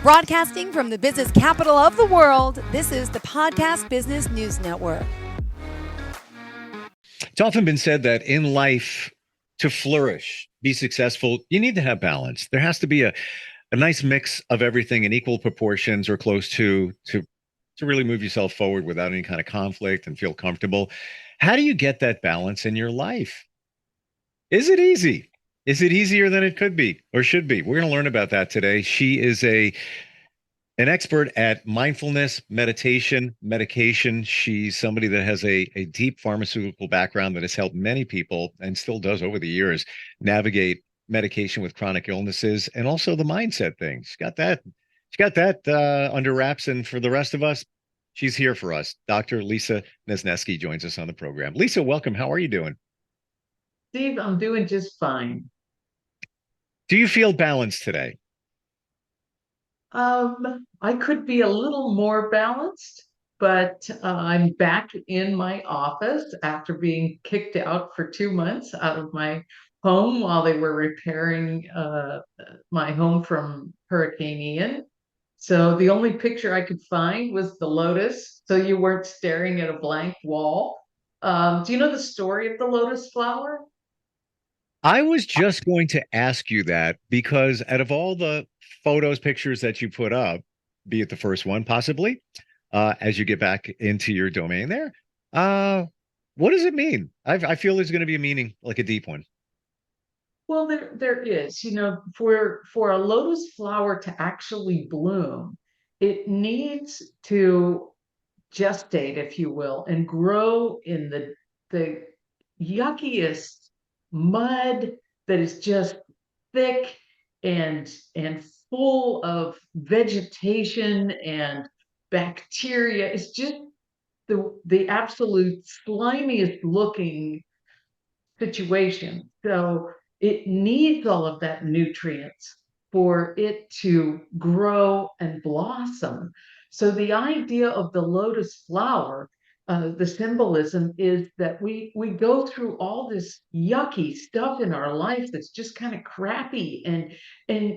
Broadcasting from the business capital of the world, this is the Podcast Business News Network. It's often been said that in life, to flourish, be successful, you need to have balance. There has to be a nice mix of everything in equal proportions or close to really move yourself forward without any kind of conflict and feel comfortable. How do you get that balance in your life? Is it easy? Is it easier than it could be or should be? We're going to learn about that today. She is an expert at mindfulness, meditation, medication. She's somebody that has a deep pharmaceutical background that has helped many people and still does over the years navigate medication with chronic illnesses and also the mindset thing. She's got that under wraps. And for the rest of us, she's here for us. Dr. Lisa Nezneski joins us on the program. Lisa, welcome. How are you doing? Steve, I'm doing just fine. Do you feel balanced today? I could be a little more balanced, but I'm back in my office after being kicked out for 2 months out of my home while they were repairing my home from Hurricane Ian. So the only picture I could find was the lotus, so you weren't staring at a blank wall. Do you know the story of the lotus flower? I was just going to ask you that because out of all the photos, pictures that you put up, be it the first one, possibly, as you get back into your domain there, uh, what does it mean? I feel there's going to be a meaning, like a deep one. Well, there is, for a lotus flower to actually bloom, it needs to gestate, if you will, and grow in the yuckiest mud that is just thick and full of vegetation and bacteria. It's just the absolute slimiest looking situation. So it needs all of that nutrients for it to grow and blossom. So the idea of the lotus flower, the symbolism is that we go through all this yucky stuff in our life that's just kind of crappy, and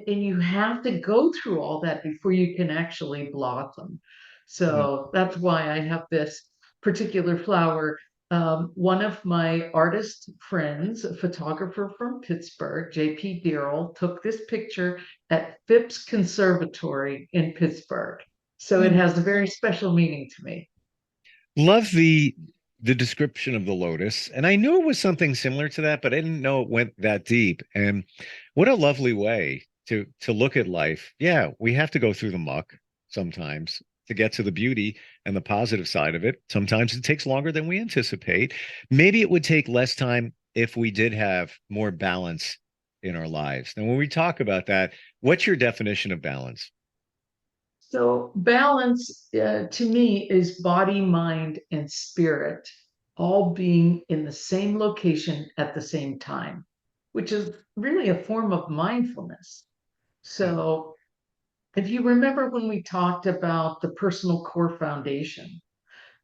you have to go through all that before you can actually blossom. Mm. So that's why I have this particular flower. One of my artist friends, a photographer from Pittsburgh, JP Deerle, took this picture at Phipps Conservatory in Pittsburgh. So it Mm. has a very special meaning to me. Love the description of the lotus, and I knew it was something similar to that, but I didn't know it went that deep. And what a lovely way to look at life. Yeah, we have to go through the muck sometimes to get to the beauty and the positive side of it. Sometimes it takes longer than we anticipate. Maybe it would take less time if we did have more balance in our lives. Now, when we talk about that, what's your definition of balance? So balance to me is body, mind, and spirit all being in the same location at the same time, which is really a form of mindfulness. Hmm. So if you remember when we talked about the personal core foundation,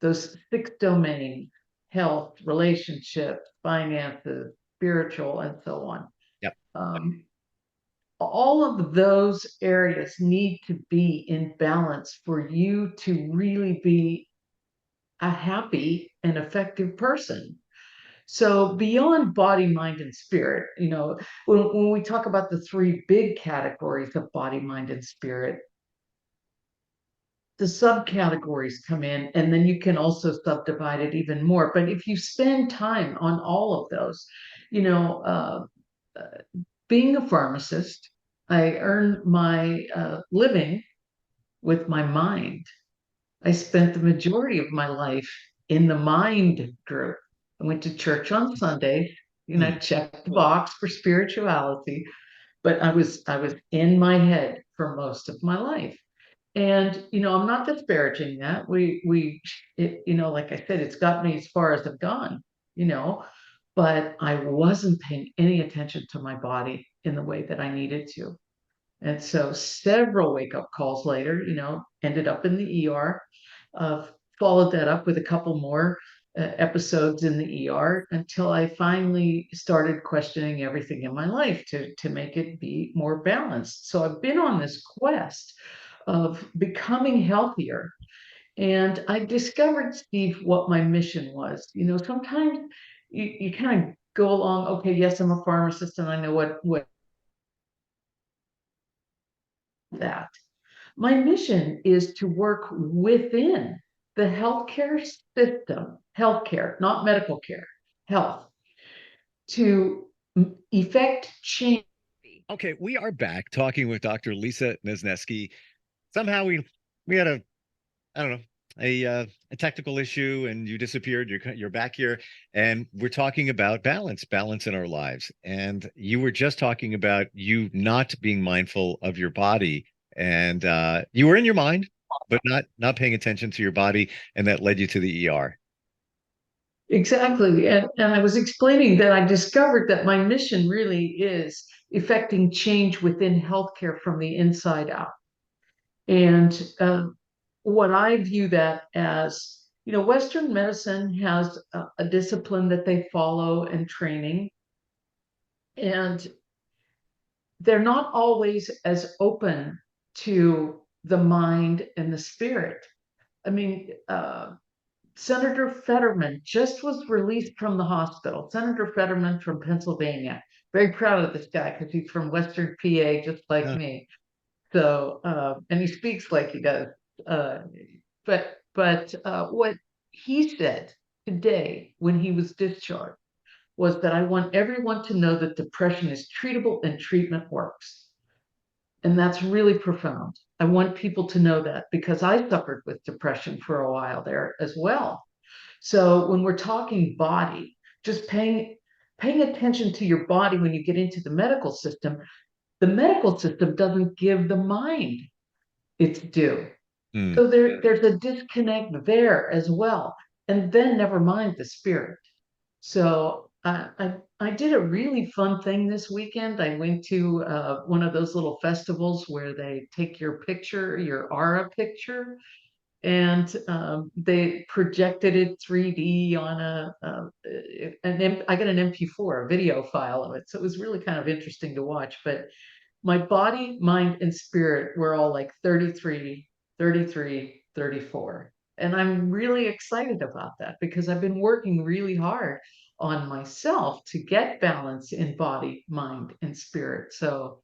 those 6 domains: health, relationships, finances, spiritual, and so on. Yep. Um, all of those areas need to be in balance for you to really be a happy and effective person. So beyond body, mind, and spirit, when we talk about the three big categories of body, mind, and spirit, the subcategories come in, and then you can also subdivide it even more. But if you spend time on all of those, you know, being a pharmacist, I earn my living with my mind. I spent the majority of my life in the mind group. I went to church on Sunday, Hmm. checked the box for spirituality, but I was in my head for most of my life. And I'm not disparaging that. Like I said, it's got me as far as I've gone, you know, but I wasn't paying any attention to my body in the way that I needed to. And so several wake up calls later, ended up in the ER. Uh, Followed that up with a couple more episodes in the ER until I finally started questioning everything in my life to make it be more balanced. So I've been on this quest of becoming healthier. And I discovered, Steve, what my mission was. Sometimes you kind of go along, okay, yes, I'm a pharmacist and I know what that. My mission is to work within the healthcare system, healthcare, not medical care, health, to effect change. Okay, we are back talking with Dr. Lisa Nezneski. Somehow we had I don't know, a technical issue, and you disappeared. You're back here, and we're talking about balance in our lives. And you were just talking about you not being mindful of your body, and you were in your mind, but not paying attention to your body, and that led you to the ER. Exactly. And I was explaining that I discovered that my mission really is effecting change within healthcare from the inside out. And what I view that as, Western medicine has a discipline that they follow and training, and they're not always as open to the mind and the spirit. I mean, Senator Fetterman just was released from the hospital. Senator Fetterman from Pennsylvania. Very proud of this guy because he's from Western PA, just like Huh. me. So, and he speaks like he does. Uh, but what he said today when he was discharged was that I want everyone to know that depression is treatable and treatment works. And that's really profound. I want people to know that because I suffered with depression for a while there as well. So when we're talking body, just paying attention to your body when you get into the medical system doesn't give the mind its due. Hmm. So there's a disconnect there as well. And then never mind the spirit. So I did a really fun thing this weekend. I went to one of those little festivals where they take your picture, your aura picture, and they projected it 3D on I got an MP4, a video file of it. So it was really kind of interesting to watch. But my body, mind, and spirit were all like 33, 33, 34. And I'm really excited about that because I've been working really hard on myself to get balance in body, mind, and spirit. So,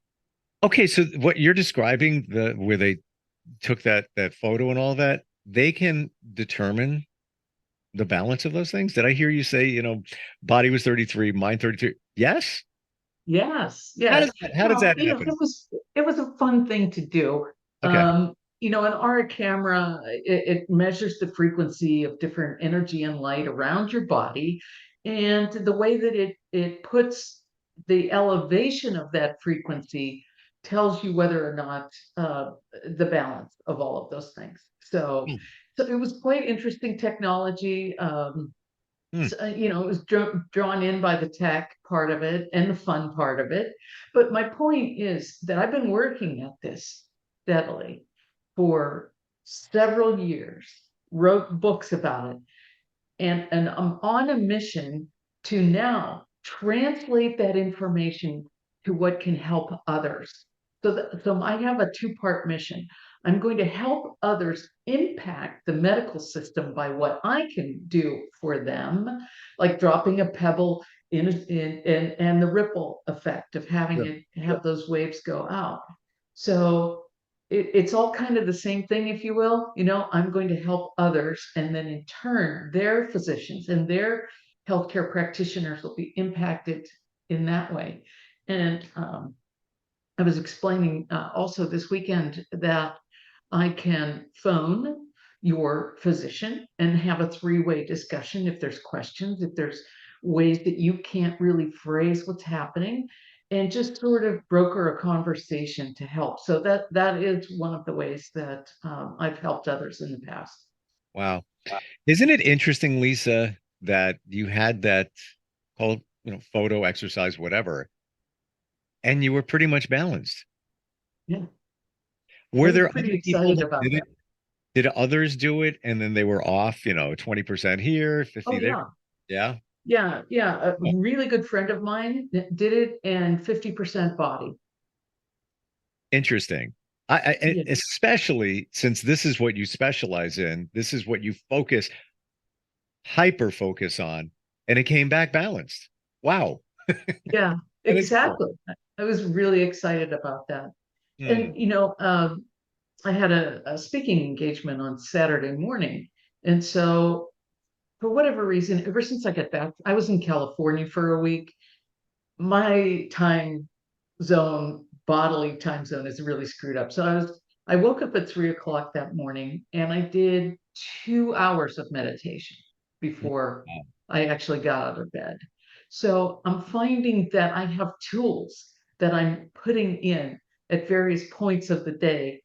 Okay, so what you're describing, the where they took that photo and all that, they can determine the balance of those things. Did I hear you say, body was 33, mind 33? Yes. yes, How yes. does that Well, happen? it was a fun thing to do. Okay. An aura camera, it measures the frequency of different energy and light around your body, and the way that it puts the elevation of that frequency tells you whether or not the balance of all of those things. So, Hmm. so it was quite interesting technology. Hmm. It was drawn in by the tech part of it and the fun part of it. But my point is that I've been working at this steadily for several years, wrote books about it, and I'm on a mission to now translate that information to what can help others. So I have a two-part mission. I'm going to help others impact the medical system by what I can do for them, like dropping a pebble and the ripple effect of having Sure. it have those waves go out. So it's all kind of the same thing, if you will. I'm going to help others, and then in turn, their physicians and their healthcare practitioners will be impacted in that way. And I was explaining also this weekend that I can phone your physician and have a three-way discussion if there's questions, if there's ways that you can't really phrase what's happening, and just sort of broker a conversation to help. So that is one of the ways that I've helped others in the past. Wow. Isn't it interesting, Lisa, that you had that whole, photo exercise, whatever, and you were pretty much balanced? Yeah, I Were was there pretty other people excited that about did it? that. Did others do it and then they were off, 20% here, Oh 50 there? yeah, Yeah. yeah, yeah. A Yeah. really good friend of mine did it, and 50% body. Interesting. And Yeah. especially since this is what you specialize in, this is what you focus, hyper focus on, and it came back balanced. Wow. Yeah, That is cool. exactly. I was really excited about that. Hmm. And, I had a speaking engagement on Saturday morning. And so, for whatever reason, ever since I got back, I was in California for a week. My time zone, bodily time zone is really screwed up. So I woke up at 3 o'clock that morning and I did 2 hours of meditation before Wow. I actually got out of bed. So I'm finding that I have tools that I'm putting in at various points of the day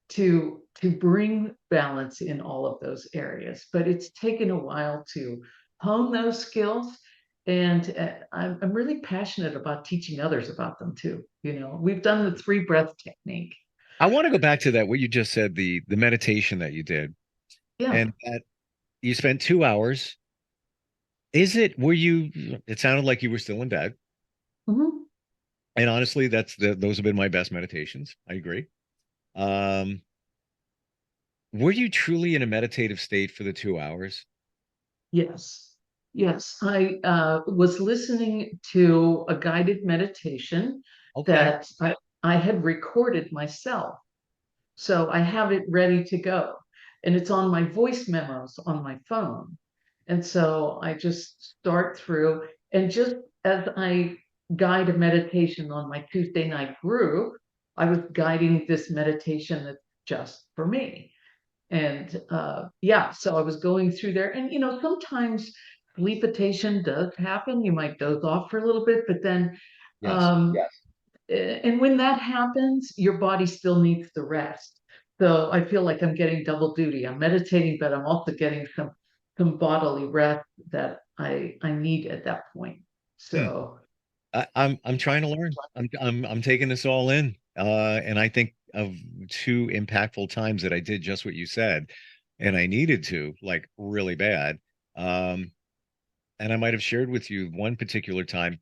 to bring balance in all of those areas. But it's taken a while to hone those skills, and I'm really passionate about teaching others about them too. We've done the 3 breath technique. I want to go back to that, what you just said, the meditation that you did, Yeah. and that you spent 2 hours. Were you, it sounded like you were still in bed. Mhm. And honestly, those have been my best meditations. I agree. Um, were you truly in a meditative state for the 2 hours? Yes. Yes. I was listening to a guided meditation Okay. that I had recorded myself. So I have it ready to go. And it's on my voice memos on my phone. And so I just start through, and just as I guide a meditation on my Tuesday night group, I was guiding this meditation that's just for me. And yeah, so I was going through there. And, sometimes sleepitation does happen. You might doze off for a little bit, but then Yes. yes. And when that happens, your body still needs the rest. So I feel like I'm getting double duty. I'm meditating, but I'm also getting some bodily rest that I need at that point. Hmm. So I'm trying to learn. I'm taking this all in. And I think of two impactful times that I did just what you said, and I needed to, like, really bad. Um, and I might have shared with you one particular time.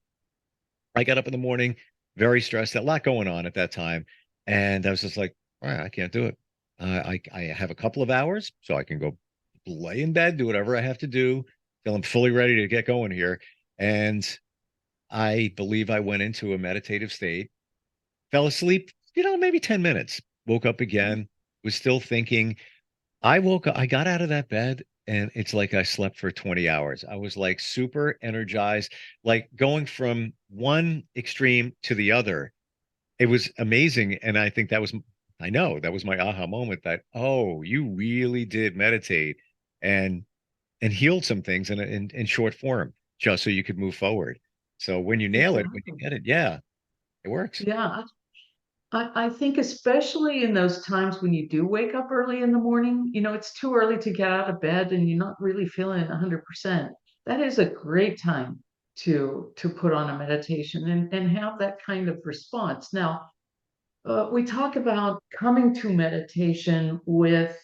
I got up in the morning, very stressed, a lot going on at that time, and I was just like, all right, I can't do it. I have a couple of hours, so I can go lay in bed, do whatever I have to do till I'm fully ready to get going here. And I believe I went into a meditative state, fell asleep, maybe 10 minutes, woke up again, was still thinking. I got out of that bed and it's like I slept for 20 hours. I was like super energized, like going from one extreme to the other. It was amazing. And I know that was my aha moment that, oh, you really did meditate and healed some things in short form just so you could move forward. So when you nail it, when you exactly. get it, yeah, it works. Yeah. I think especially in those times when you do wake up early in the morning, it's too early to get out of bed and you're not really feeling 100%. That is a great time to put on a meditation and have that kind of response. Now, we talk about coming to meditation with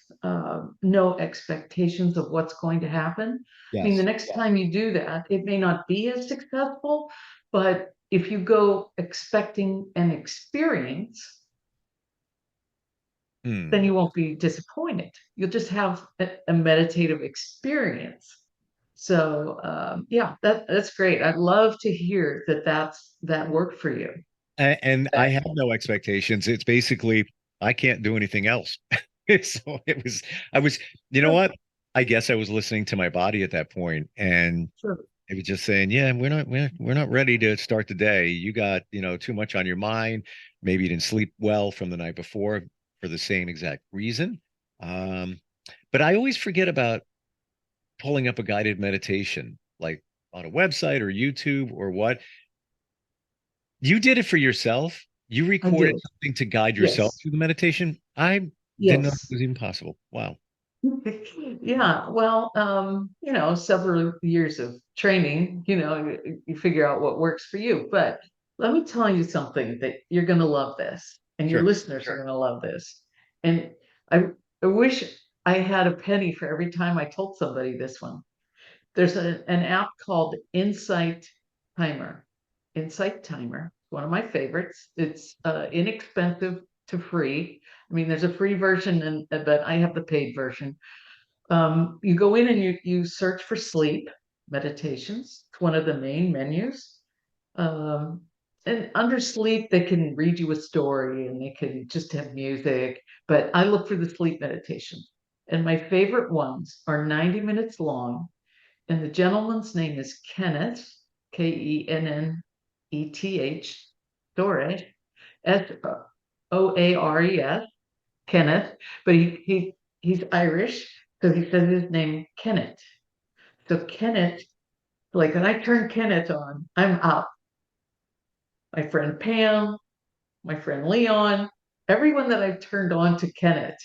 no expectations of what's going to happen. I mean, the Yes. next time you do that, it may not be as successful, but if you go expecting an experience, then Hmm. you won't be disappointed. You'll just have a meditative experience. So yeah, that's great. I'd love to hear that worked for you. And I have no expectations. It's basically I can't do anything else. So I was, you know Sure, what? I guess I was listening to my body at that point, and sure. it was just saying, yeah, we're not ready to start the day. You got, too much on your mind. Maybe you didn't sleep well from the night before for the same exact reason. Um, but I always forget about pulling up a guided meditation, like on a website or YouTube or what. You did it for yourself. You I recorded did. something to guide yourself Yes. through the meditation. I didn't know it Yes. was even possible. Wow. Yeah, well, several years of training, you figure out what works for you. But let me tell you something that you're going to love this, and your Sure. listeners are going to love this. And I, I wish I had a penny for every time I told somebody this one. There's an app called Insight Timer. Insight Timer, one of my favorites. It's inexpensive, to free. I mean, there's a free version, but I have the paid version. You go in and you search for sleep meditations. It's one of the main menus. Um, and under sleep, they can read you a story and they can just have music. But I look for the sleep meditation. And my favorite ones are 90 minutes long. And the gentleman's name is Kenneth, Kenneth, Dore, Soares, Kenneth. But he's Irish, so he says his name Kenneth. So Kenneth, like when I turn Kenneth on, I'm out. My friend Pam, my friend Leon, everyone that I've turned on to Kenneth,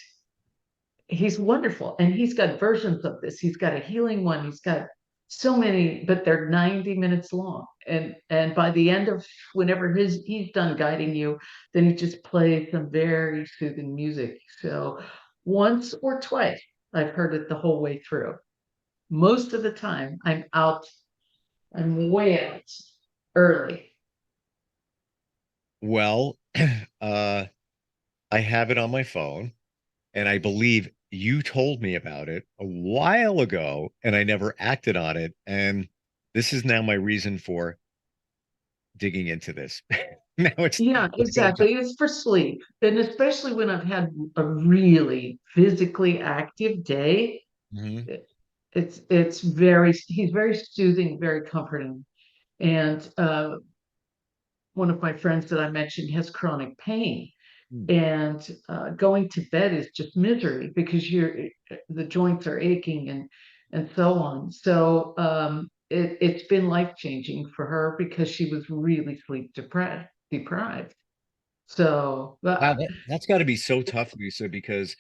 he's wonderful. And he's got versions of this. He's got a healing one. He's got so many, but they're 90 minutes long. And by the end of whenever he's done guiding you, then he just plays some very soothing music. So once or twice, I've heard it the whole way through. Most of the time, I'm way out early. Well, I have it on my phone, and I believe you told me about it a while ago, and I never acted on it. And this is now my reason for digging into this. Now Yeah, it's go time. exactly. It's for sleep. And especially when I've had a really physically active day, Mhm. it- it's very he's very soothing, very comforting. And one of my friends that I mentioned has chronic pain. Mm. And going to bed is just misery because the joints are aching and so on. So it's been life changing for her because she was really sleep deprived. So, Wow, that's got to be so tough, Lisa, because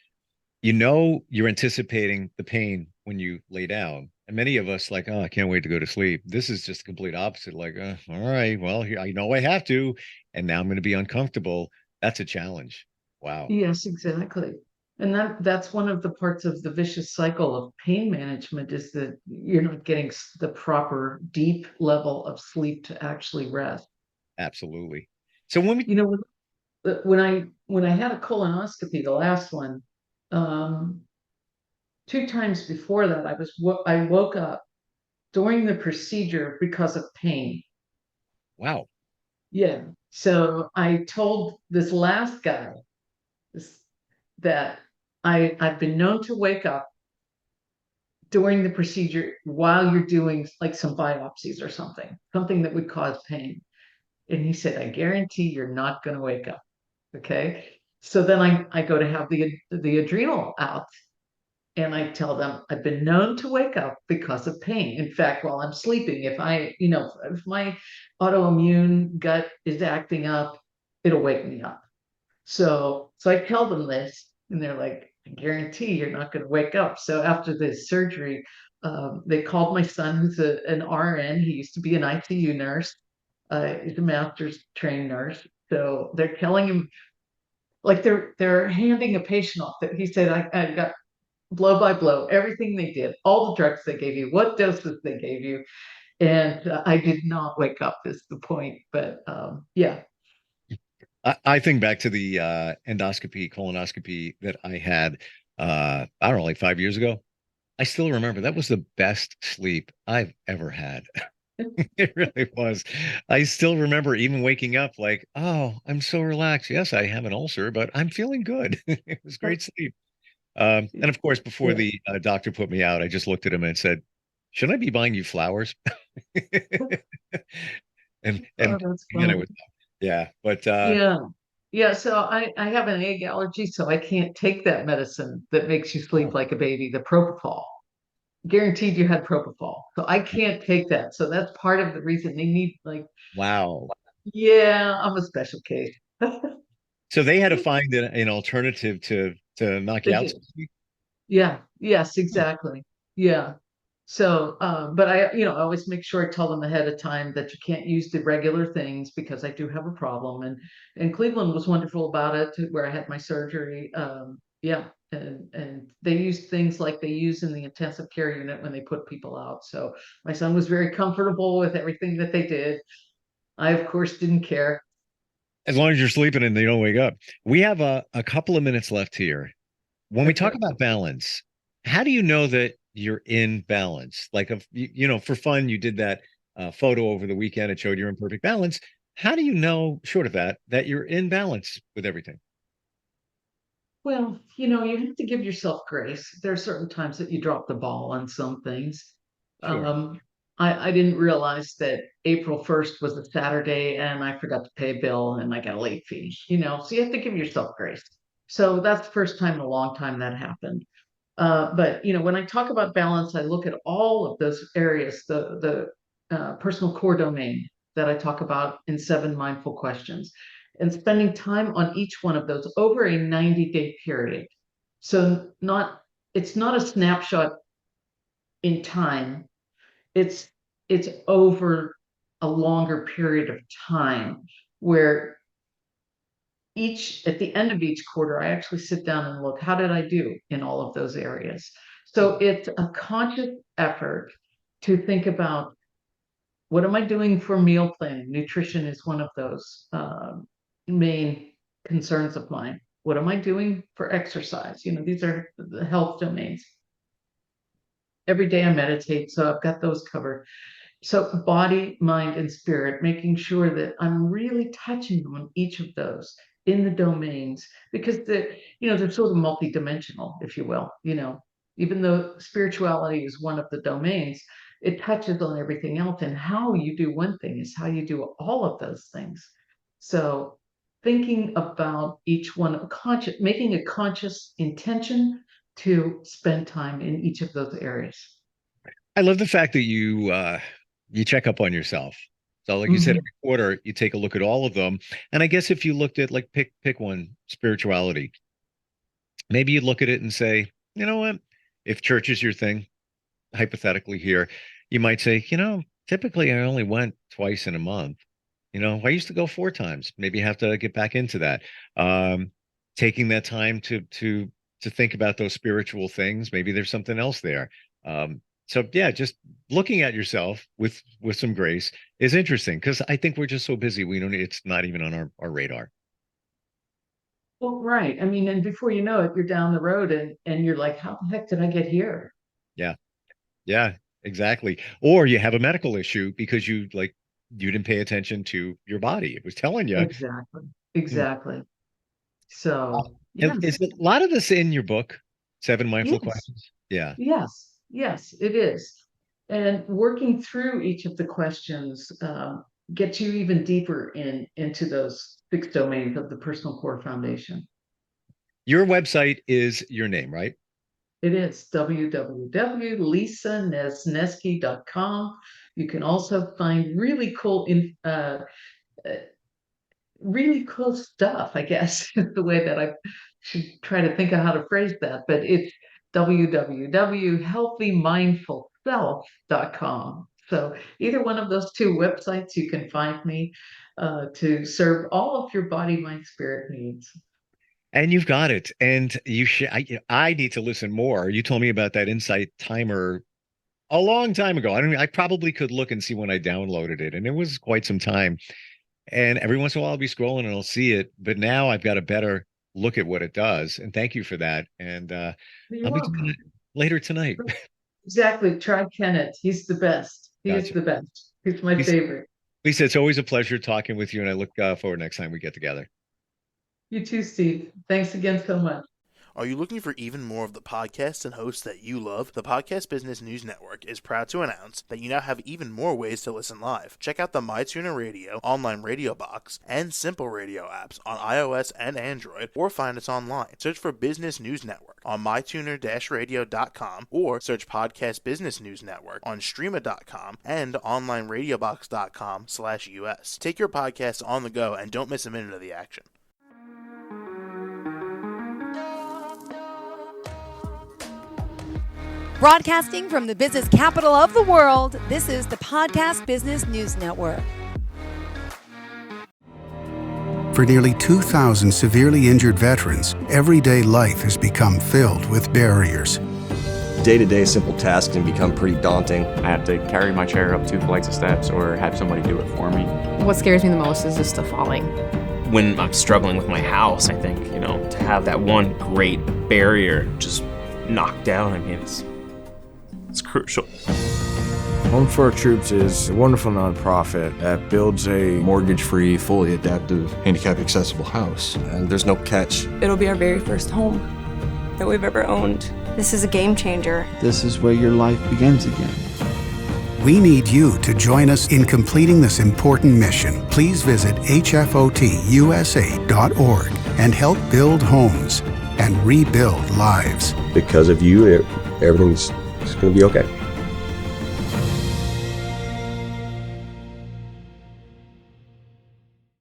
you know you're anticipating the pain when you lay down. And many of us like, oh, I can't wait to go to sleep. This is just the complete opposite. Like, all right, well, here, I know I have to, and now I'm going to be uncomfortable. That's a challenge. Wow, yes, exactly. And that's one of the parts of the vicious cycle of pain management is that you're not getting the proper deep level of sleep to actually rest. absolutely. So when we, You know, when I had a colonoscopy, the last one, um, two times before that, I woke up during the procedure because of pain. wow, Yeah. So I told this last guy this, that I've been known to wake up during the procedure while you're doing like some biopsies or something that would cause pain. And he said, I guarantee you're not going to wake up. Okay. So then I go to have the adrenal out and I tell them I've been known to wake up because of pain. In fact, while I'm sleeping, if my autoimmune gut is acting up, it'll wake me up. So I tell them this, and they're like, I guarantee you're not going to wake up. So after this surgery, they called my son, who's an RN. He used to be an ICU nurse. He's a master's trained nurse. So they're telling him, like they're handing a patient off that he said, I got blow by blow, everything they did, all the drugs they gave you, what doses they gave you. And I did not wake up is the point. But yeah. I think back to the colonoscopy that I had, I don't know, like 5 years ago. I still remember that was the best sleep I've ever had. It really was. I still remember even waking up like, oh, I'm so relaxed. Yes, I have an ulcer, but I'm feeling good. It was great sleep. And of course, before Yeah. the doctor put me out, I just looked at him and said, "Should I be buying you flowers?" Oh, And that's again, I fun. was yeah, but Yeah. Yeah. So I have an egg allergy, so I can't take that medicine that makes you sleep oh, like a baby, the propofol. Guaranteed you had propofol. So I can't take that. So that's part of the reason they need like, wow. yeah, I'm a special case. So they had to find an alternative to knock you They out. did. Yeah. Yes, Hmm. exactly. Yeah. So, but I always make sure I tell them ahead of time that you can't use the regular things because I do have a problem. And Cleveland was wonderful about it, where I had my surgery. Yeah, and they use things like they use in the intensive care unit when they put people out. So my son was very comfortable with everything that they did. I, of course, didn't care. As long as you're sleeping and they don't wake up. We have a couple of minutes left here. When we talk Okay. about balance, how do you know that you're in balance? Like, if for fun, you did that photo over the weekend. It showed you're in perfect balance. How do you know, short of that you're in balance with everything? Well, you have to give yourself grace. There are certain times that you drop the ball on some things. Sure. Um, I didn't realize that April 1st was a Saturday and I forgot to pay a bill and I got a late fee, so you have to give yourself grace. So that's the first time in a long time that happened. But when I talk about balance, I look at all of those areas, the personal core domain that I talk about in 7 mindful questions, and spending time on each one of those over a 90-day period. So it's not a snapshot in time. It's over a longer period of time where at the end of each quarter, I actually sit down and look, how did I do in all of those areas? So it's a conscious effort to think about, what am I doing for meal planning? Nutrition is one of those main concerns of mine. What am I doing for exercise? These are the health domains. Every day I meditate, so I've got those covered. So body, mind, and spirit, making sure that I'm really touching on each of those in the domains, because they're sort of multidimensional, if you will. Even though spirituality is one of the domains, it touches on everything else. And how you do one thing is how you do all of those things. So thinking about each one, making a conscious intention to spend time in each of those areas. I love the fact that you check up on yourself. So, like you said, Mhm. every quarter you take a look at all of them. And I guess if you looked at, like, pick one, spirituality, maybe you'd look at it and say, you know what? If church is your thing, hypothetically here, you might say, typically I only went twice in a month. I used to go 4 times. Maybe have to get back into that. Um, Taking that time to think about those spiritual things. Maybe there's something else there. So yeah, just looking at yourself with some grace is interesting, because I think we're just so busy. We don't. It's not even on our radar. Well, right. I mean, and before you know it, you're down the road and you're like, how the heck did I get here? Yeah, yeah, exactly. Or you have a medical issue because you didn't pay attention to your body. It was telling you. Exactly. Hmm. Exactly. So, And yes, is a lot of this in your book, Seven Mindful yes, Questions? Yeah. yes, it is. And working through each of the questions gets you even deeper into those 6 domains of the personal core foundation. Your website is your name, right? It is www.lisanesneski.com. You can also find really cool stuff, I guess, is the way that I should try to think of how to phrase that. But it's www.healthymindfulself.com. So either one of those two websites, you can find me to serve all of your body, mind, spirit needs. And you've got it. And you should. I need to listen more. You told me about that Insight timer a long time ago. I probably could look and see when I downloaded it, and it was quite some time. And every once in a while, I'll be scrolling and I'll see it. But now I've got a better look at what it does. And thank you for that. And You're I'll be doing it welcome. later tonight. Exactly. Try Kenneth. He's the best. He is Gotcha. the best. He's my Lisa, favorite. Lisa, it's always a pleasure talking with you, and I look forward next time we get together. You too, Steve. Thanks again so much. Are you looking for even more of the podcasts and hosts that you love? The Podcast Business News Network is proud to announce that you now have even more ways to listen live. Check out the MyTuner Radio, online radio box, and Simple Radio apps on iOS and Android, or find us online. Search for Business News Network on mytuner-radio.com, or search Podcast Business News Network on streama.com and onlineradiobox.com/US. Take your podcast on the go and don't miss a minute of the action. Broadcasting from the business capital of the world, this is the Podcast Business News Network. For nearly 2,000 severely injured veterans, everyday life has become filled with barriers. Day-to-day simple tasks can become pretty daunting. I have to carry my chair up 2 flights of steps or have somebody do it for me. What scares me the most is just the falling. When I'm struggling with my house, I think, to have that one great barrier just knocked down, I mean, it's crucial. Home for Our Troops is a wonderful nonprofit that builds a mortgage-free, fully adaptive, handicap-accessible house. And there's no catch. It'll be our very first home that we've ever owned. This is a game changer. This is where your life begins again. We need you to join us in completing this important mission. Please visit hfotusa.org and help build homes and rebuild lives. Because of you, everything's going to be okay.